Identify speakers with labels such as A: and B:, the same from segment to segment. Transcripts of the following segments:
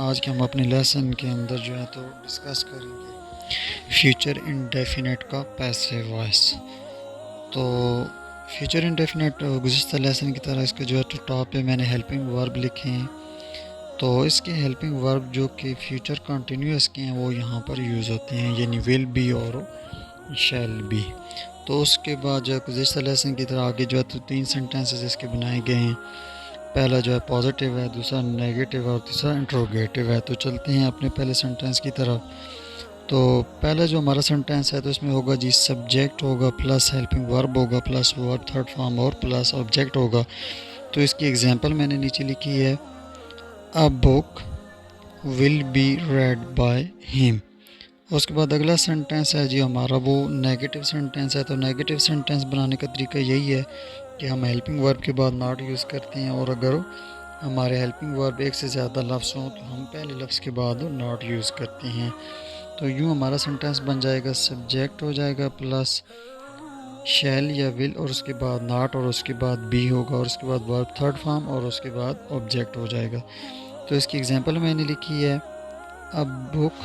A: آج کے ہم اپنے لیسن کے اندر جو ہے تو ڈسکس کریں گے فیوچر انڈیفینٹ کا پیسو وائس۔ تو فیوچر انڈیفینٹ گزشتہ لیسن کی طرح اس کا جو ہے تو ٹاپ پہ میں نے ہیلپنگ ورب لکھے ہیں، تو اس کے ہیلپنگ ورب جو کہ فیوچر کنٹینیوس کے ہیں وہ یہاں پر یوز ہوتے ہیں، یعنی ول بی اور شیل بی۔ تو اس کے بعد جو ہے گزشتہ لیسن کی طرح آگے جو ہے تو 3 سینٹینسز اس کے بنائے گئے ہیں۔ پہلا جو ہے پازیٹیو ہے، دوسرا نیگیٹو ہے اور تیسرا انٹروگیٹو ہے۔ تو چلتے ہیں اپنے پہلے سینٹینس کی طرف۔ تو پہلا جو ہمارا سینٹینس ہے تو اس میں ہوگا جی سبجیکٹ ہوگا پلس ہیلپنگ ورب ہوگا پلس ورب تھرڈ فارم اور پلس آبجیکٹ ہوگا۔ تو اس کی ایگزامپل میں نے نیچے لکھی ہے، a book will be read by ہیم۔ اس کے بعد اگلا سینٹینس ہے جی ہمارا وہ نیگیٹو سینٹینس ہے۔ تو نیگیٹو سینٹینس بنانے کا طریقہ یہی ہے کہ ہم ہیلپنگ ورب کے بعد ناٹ یوز کرتے ہیں، اور اگر ہمارے ہیلپنگ ورب ایک سے زیادہ لفظ ہوں تو ہم پہلے لفظ کے بعد ناٹ یوز کرتے ہیں۔ تو یوں ہمارا سینٹینس بن جائے گا، سبجیکٹ ہو جائے گا پلس شیل یا ول اور اس کے بعد ناٹ اور اس کے بعد بی ہوگا اور اس کے بعد ورب تھرڈ فارم اور اس کے بعد آبجیکٹ ہو جائے گا۔ تو اس کی ایگزامپل میں نے لکھی ہے، a book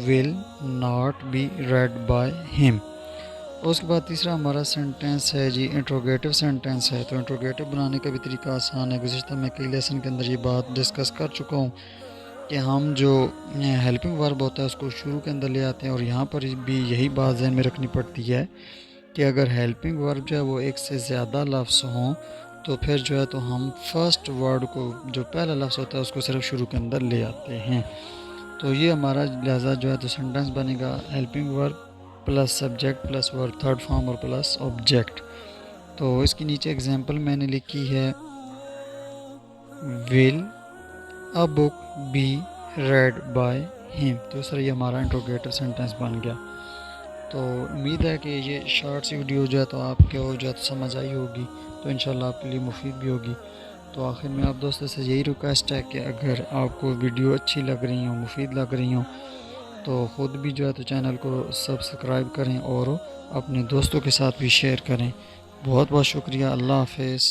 A: will not be read by ہم۔ اس کے بعد تیسرا ہمارا سینٹینس ہے جی انٹروگیٹو سینٹینس ہے۔ تو انٹروگیٹو بنانے کا بھی طریقہ آسان ہے، گزشتہ میں کئی لیسن کے اندر یہ بات ڈسکس کر چکا ہوں کہ ہم جو ہیلپنگ ورب ہوتا ہے اس کو شروع کے اندر لے آتے ہیں، اور یہاں پر بھی یہی بات ذہن میں رکھنی پڑتی ہے کہ اگر ہیلپنگ ورب جو ہے وہ ایک سے زیادہ لفظ ہوں تو پھر جو ہے تو ہم فرسٹ ورڈ کو جو پہلا لفظ ہوتا ہے اس کو صرف شروع کے اندر لے آتے ہیں۔ تو یہ ہمارا لہٰذا جو ہے تو سینٹینس بنے گا، helping verb plus subject plus verb third form اور پلس آبجیکٹ۔ تو اس کی نیچے ایگزامپل میں نے لکھی ہے، will a book be read by ہم۔ تو اس طرح یہ ہمارا انٹروگیٹو سینٹینس بن گیا۔ تو امید ہے کہ یہ شارٹ سی ویڈیو جو ہے تو آپ کو جو ہے تو سمجھ آئی ہوگی، تو انشاءاللہ آپ کے لیے مفید بھی ہوگی۔ تو آخر میں آپ دوستوں سے یہی ریکویسٹ ہے کہ اگر آپ کو ویڈیو اچھی لگ رہی ہوں، مفید لگ رہی ہوں، تو خود بھی جو ہے تو چینل کو سبسکرائب کریں اور اپنے دوستوں کے ساتھ بھی شیئر کریں۔ بہت بہت شکریہ، اللہ حافظ۔